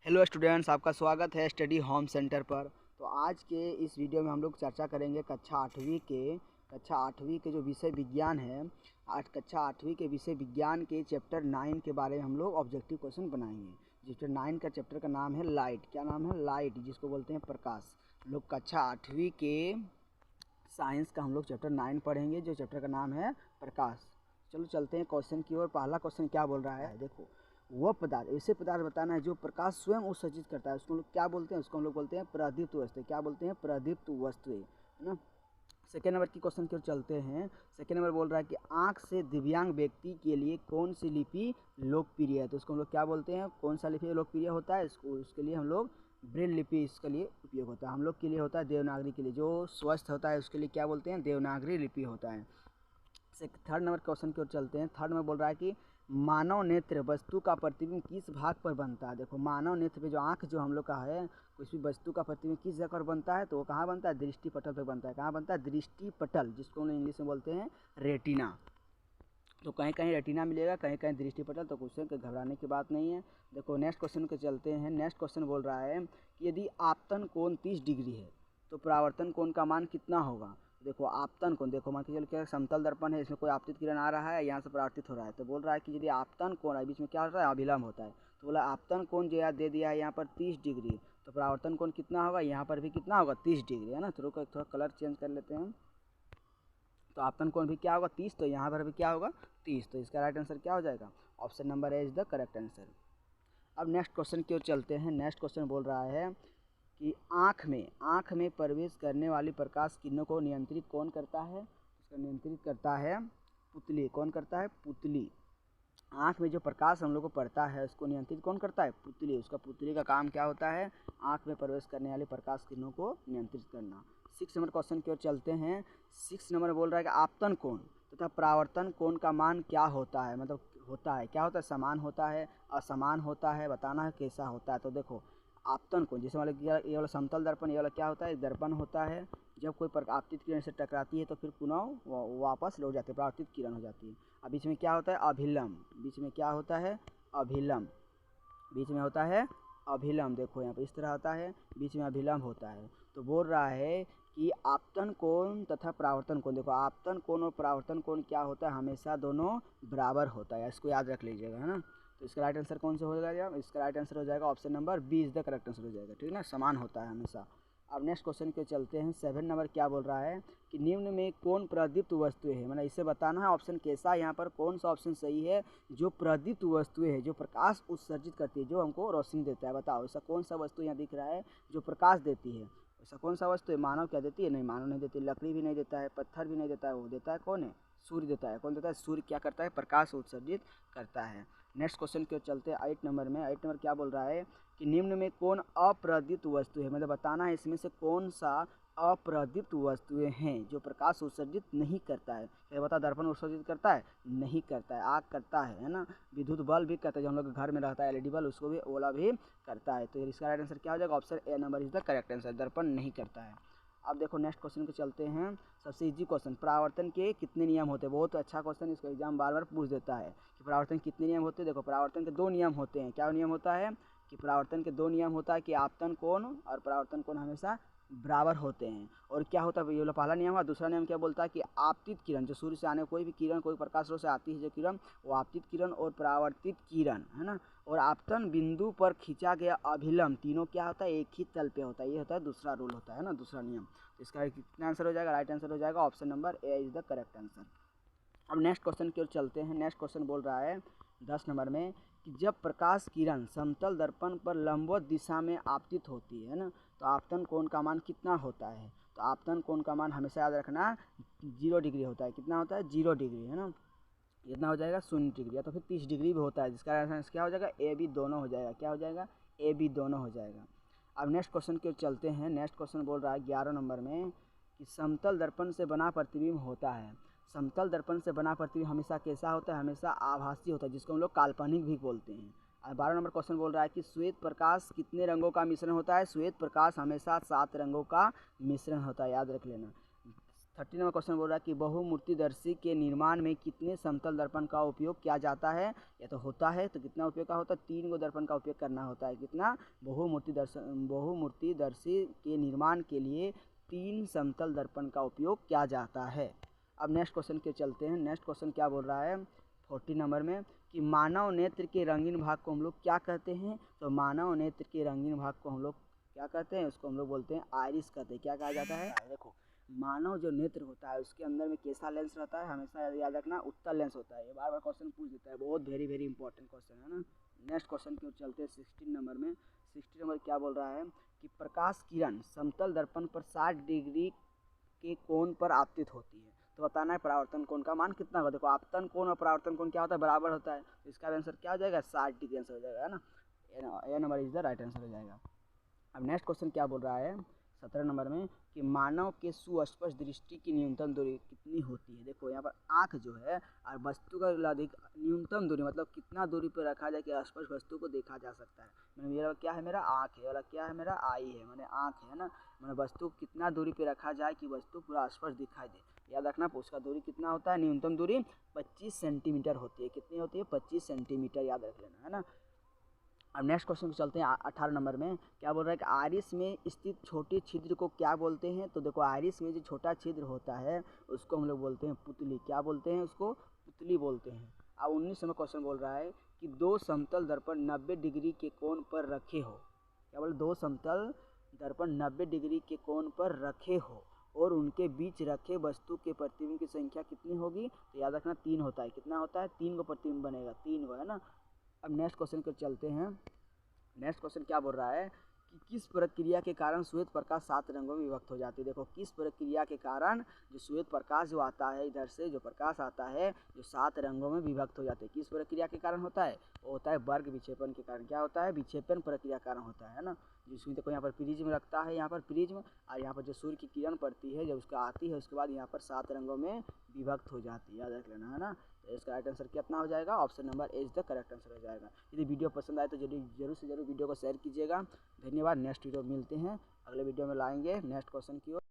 Hello students, आपका स्वागत है स्टडी होम सेंटर पर। तो आज के इस वीडियो में हम लोग चर्चा करेंगे कक्षा आठवीं के जो विषय विज्ञान है। कक्षा आठवीं के विषय विज्ञान के चैप्टर 9 के बारे में हम लोग ऑब्जेक्टिव क्वेश्चन बनाएंगे। चैप्टर 9 का चैप्टर का नाम है लाइट। क्या नाम है? लाइट, जिसको बोलते हैं प्रकाश। लोग कक्षा आठवीं के साइंस का हम लोग चैप्टर 9 पढ़ेंगे, जो चैप्टर का नाम है प्रकाश। चलो चलते हैं क्वेश्चन की ओर। पहला क्वेश्चन क्या बोल रहा है, देखो। वह पदार्थ, ऐसे पदार्थ बताना है जो प्रकाश स्वयं उत्सर्जित करता है, उसको हम लोग क्या बोलते हैं? उसको हम लोग बोलते हैं प्रदीप्त वस्तुएं। क्या बोलते हैं? प्रदीप्त वस्तुएं, है ना। सेकेंड नंबर की क्वेश्चन की ओर चलते हैं। सेकेंड नंबर बोल रहा है कि आंख से दिव्यांग व्यक्ति के लिए कौन सी लिपि लोकप्रिय है? तो उसको हम लोग क्या बोलते हैं? कौन सा लिपि लोकप्रिय होता है? उसके लिए हम लोग ब्रेल लिपि इसके लिए उपयोग होता है। हम लोग के लिए होता है देवनागरी के लिए। जो स्वस्थ होता है उसके लिए क्या बोलते हैं? देवनागरी लिपि होता है। थर्ड नंबर क्वेश्चन की ओर चलते हैं। थर्ड में बोल रहा है कि मानव नेत्र वस्तु का प्रतिबिंब किस भाग पर बनता है? देखो, मानव नेत्र पे जो आँख जो हम लोग का है, किसी वस्तु का प्रतिबिंब किस जगह पर बनता है? तो वो कहाँ बनता है? दृष्टि पटल पर बनता है। कहाँ बनता है? दृष्टि पटल, जिसको हम इंग्लिश में बोलते हैं रेटिना। तो कहीं कहीं रेटिना मिलेगा, कहीं कहीं दृष्टि पटल। तो क्वेश्चन के घबराने की बात नहीं है। देखो नेक्स्ट क्वेश्चन के चलते हैं। नेक्स्ट क्वेश्चन बोल रहा है कि यदि आपतन कोण 30 डिग्री है तो परावर्तन कोण का मान कितना होगा? देखो आपतन कोण, देखो मान के चलो क्या समतल दर्पण है, इसमें कोई आपतित किरण आ रहा है, यहाँ से परावर्तित हो रहा है। तो बोल रहा है कि यदि आपतन कोण है, बीच में क्या होता है? अभिलंब होता है। तो बोला आपतन कोण जो याद दे दिया है यहाँ पर 30 डिग्री, तो परावर्तन कोण कितना होगा? यहाँ पर भी कितना होगा? 30 डिग्री, है ना। थोड़ा कलर चेंज कर लेते हैं। तो आपतन कोण भी क्या होगा? 30। तो यहाँ पर भी क्या होगा? 30। तो इसका राइट आंसर क्या हो जाएगा? Option number A is the correct answer. अब नेक्स्ट क्वेश्चन की ओर चलते हैं। नेक्स्ट क्वेश्चन बोल रहा है कि आँख में प्रवेश करने वाली प्रकाश किरणों को नियंत्रित कौन करता है? उसका नियंत्रित करता है पुतली। कौन करता है? पुतली। आँख में जो प्रकाश हम लोग को पड़ता है उसको नियंत्रित कौन करता है? पुतली। उसका पुतली का काम क्या होता है? आँख में प्रवेश करने वाली प्रकाश किरणों को नियंत्रित करना। 6 नंबर क्वेश्चन की ओर चलते हैं। 6 नंबर बोल रहा है कि आपतन कोण तथा परावर्तन कोण का मान क्या होता है? मतलब होता है क्या? होता है? समान होता है, असमान होता है, बताना है कैसा होता है। तो देखो आपतन कोण, जैसे मान लो ये वाला समतल दर्पण, ये वाला क्या होता है? एक दर्पण होता है। जब कोई आपतित किरण से टकराती है तो फिर पुनः वापस लौट जाती है, परावर्तित किरण हो जाती है। अब बीच में क्या होता है? अभिलंब। बीच में क्या होता है? अभिलंब। बीच में होता है अभिलंब। देखो यहाँ पे इस तरह होता है, बीच में अभिलंब होता है। तो बोल रहा है कि आपतन कोण तथा परावर्तन कोण, देखो आपतन कोण और परावर्तन कोण क्या होता है? हमेशा दोनों बराबर होता है, इसको याद रख लीजिएगा, है ना। तो इसका राइट आंसर कौन सा हो जाएगा? इसका राइट आंसर हो जाएगा option number B is the correct answer हो जाएगा, ठीक है ना। समान होता है हमेशा। अब नेक्स्ट क्वेश्चन के चलते हैं। 7 नंबर क्या बोल रहा है कि निम्न में कौन प्रदीप्त वस्तुएं है? मतलब इसे बताना है ऑप्शन कैसा है, यहाँ पर कौन सा ऑप्शन सही है जो प्रदीप्त वस्तुएं है, जो प्रकाश उत्सर्जित करती है, जो हमको रोशनी देता है। बताओ ऐसा कौन सा वस्तु यहाँ दिख रहा है जो प्रकाश देती है? ऐसा कौन सा वस्तु है? मानव क्या देती है? नहीं, मानव नहीं देती। लकड़ी भी नहीं देता है, पत्थर भी नहीं देता है। वो देता है कौन है? सूर्य देता है। कौन देता है? सूर्य क्या करता है? प्रकाश उत्सर्जित करता है। नेक्स्ट क्वेश्चन की ओर चलते हैं। 8 नंबर में। 8 नंबर क्या बोल रहा है कि निम्न में कौन अप्रदीप्त वस्तु है? मतलब बताना है इसमें से कौन सा अप्रदीप्त वस्तुएं हैं जो प्रकाश उत्सर्जित नहीं करता है। क्या बता? दर्पण उत्सर्जित करता है? नहीं करता है। आग करता है ना। विद्युत बल्ब भी करता है, जो हम लोग के घर में रहता है एलईडी बल्ब, उसको भी ओला भी करता है। तो इसका राइट आंसर क्या हो जाएगा? Option A number is the correct answer. दर्पण नहीं करता है। अब देखो नेक्स्ट क्वेश्चन को चलते हैं। सबसे इजी क्वेश्चन, परावर्तन के कितने नियम होते हैं? बहुत अच्छा क्वेश्चन, इसको एग्जाम बार बार पूछ देता है कि परावर्तन कितने नियम होते हैं। देखो परावर्तन के 2 नियम होते हैं। क्या नियम होता है? कि परावर्तन के 2 नियम होता है कि आपतन कोण और परावर्तन कोण हमेशा बराबर होते हैं। और क्या होता है? ये वाला पहला नियम है। दूसरा नियम क्या बोलता है कि आपतित किरण, जो सूर्य से आने कोई भी किरण, कोई प्रकाश स्रोत से आती है जो किरण, वो आपतित किरण और परावर्तित किरण, है ना, और आपतन बिंदु पर खींचा गया अभिलंब, तीनों क्या होता है? एक ही तल पे होता है। ये होता है दूसरा रूल होता है ना, दूसरा नियम। तो इसका कितना आंसर हो जाएगा? राइट आंसर हो जाएगा option number A is the correct answer. अब नेक्स्ट क्वेश्चन की ओर चलते हैं। नेक्स्ट क्वेश्चन बोल रहा है 10 नंबर में कि जब प्रकाश किरण समतल दर्पण पर लंबवत दिशा में आपतित होती है ना, तो आपतन कोण का मान कितना होता है? तो आपतन कोण का मान हमेशा याद रखना 0 डिग्री होता है। कितना होता है? 0 डिग्री, है ना। कितना हो जाएगा? 0 डिग्री, या तो फिर 30 डिग्री भी होता है, जिसका आंसर क्या हो जाएगा? ए बी दोनों हो जाएगा। क्या हो जाएगा? ए बी दोनों हो जाएगा। अब नेक्स्ट क्वेश्चन की ओर चलते हैं। नेक्स्ट क्वेश्चन बोल रहा है 11 नंबर में कि समतल दर्पण से बना प्रतिबिंब होता है। समतल दर्पण से बना प्रतिबिंब हमेशा कैसा होता है? हमेशा आभासी होता है, जिसको हम लोग काल्पनिक भी बोलते हैं। और 12 नंबर क्वेश्चन बोल रहा है कि श्वेत प्रकाश कितने रंगों का मिश्रण होता है? श्वेत प्रकाश हमेशा 7 रंगों का मिश्रण होता है, याद रख लेना। 30 नंबर क्वेश्चन बोल रहा है कि बहुमूर्तिदर्शी के निर्माण में कितने समतल दर्पण का उपयोग किया जाता है। या तो होता है तो कितना उपयोग का होता है, 3 गो दर्पण का उपयोग करना होता है। कितना, बहुमूर्तिदर्शी के निर्माण के लिए 3 समतल दर्पण का उपयोग किया जाता है। अब नेक्स्ट क्वेश्चन के चलते हैं। नेक्स्ट क्वेश्चन क्या बोल रहा है 40 नंबर में कि मानव नेत्र के रंगीन भाग को हम लोग क्या कहते हैं। तो मानव नेत्र के रंगीन भाग को हम लोग क्या कहते हैं, उसको हम लोग बोलते हैं आइरिस कहते हैं। क्या कहा जाता है, देखो मानव जो नेत्र होता है उसके अंदर में कैसा लेंस रहता है, हमेशा याद रखना उत्तल लेंस होता है। ये बार बार क्वेश्चन पूछ देता है, बहुत वेरी इंपॉर्टेंट क्वेश्चन है ना। नेक्स्ट क्वेश्चन के चलते हैं 16 नंबर में। 16 नंबर क्या बोल रहा है कि प्रकाश किरण समतल दर्पण पर 60 डिग्री के कोण पर आपतित होती है। तो बताना है परावर्तन कोण का मान कितना होगा। देखो आपतन कोण और परावर्तन कोण क्या होता है, बराबर होता है। तो इसका आंसर क्या हो जाएगा, 60 डिग्री आंसर हो जाएगा, है ना। A number is the right answer हो जाएगा। अब नेक्स्ट क्वेश्चन क्या बोल रहा है 17 नंबर में कि मानव के सुस्पष्ट दृष्टि की न्यूनतम दूरी कितनी होती है। देखो यहाँ पर आँख जो है और वस्तु का अधिक न्यूनतम दूरी मतलब कितना दूरी पर रखा जाए कि स्पष्ट वस्तु को देखा जा सकता है। मैंने मेरा क्या है, मेरा आँख है, वाला क्या है, मेरा आई है, मैंने आँख है ना। मैंने वस्तु कितना दूरी पर रखा जाए कि वस्तु पूरा स्पष्ट दिखाई दे। याद रखना उसका दूरी कितना होता है, न्यूनतम दूरी 25 सेंटीमीटर होती है। कितनी होती है, 25 सेंटीमीटर, याद रख लेना, है ना। अब नेक्स्ट क्वेश्चन पे चलते हैं 18 नंबर में। क्या बोल रहा है कि आइरिस में स्थित छोटे छिद्र को क्या बोलते हैं। तो देखो आइरिस में जो छोटा छिद्र होता है उसको हम लोग बोलते हैं पुतली। क्या बोलते हैं, उसको पुतली बोलते हैं। अब 19 नंबर क्वेश्चन बोल रहा है कि 2 समतल दर्पण 90 डिग्री के कोण पर रखे हो। क्या बोले, 2 समतल दर्पण 90 डिग्री के कोण पर रखे हो और उनके बीच रखे वस्तु के प्रतिबिंब की संख्या कितनी होगी। तो याद रखना 3 होता है। कितना होता है, 3 को प्रतिबिंब बनेगा, 3 को, है ना। अब नेक्स्ट क्वेश्चन को चलते हैं। नेक्स्ट क्वेश्चन क्या बोल रहा है कि किस प्रक्रिया के कारण श्वेत प्रकाश 7 रंगों में विभक्त हो जाती है। देखो किस प्रक्रिया के कारण जो श्वेत प्रकाश जो आता है, इधर से जो प्रकाश आता है जो 7 रंगों में विभक्त हो जाते हैं, किस प्रक्रिया के कारण होता है, वो होता है वर्ग विक्षेपण के कारण। क्या होता है, विक्षेपण प्रक्रिया कारण होता है ना। जिसमें देखो यहाँ पर प्रिज्म रखता है, यहाँ पर प्रिज्म, और यहाँ पर जो सूर्य की किरण पड़ती है जब उसका आती है उसके बाद यहाँ पर 7 रंगों में विभक्त हो जाती है, याद रख लेना, है ना। तो इसका राइट आंसर कितना हो जाएगा, option number A is the correct answer हो जाएगा। यदि वीडियो पसंद आए तो जरूर से जरूर वीडियो को शेयर कीजिएगा। धन्यवाद। नेक्स्ट वीडियो मिलते हैं, अगले वीडियो में लाएंगे नेक्स्ट क्वेश्चन की ओर।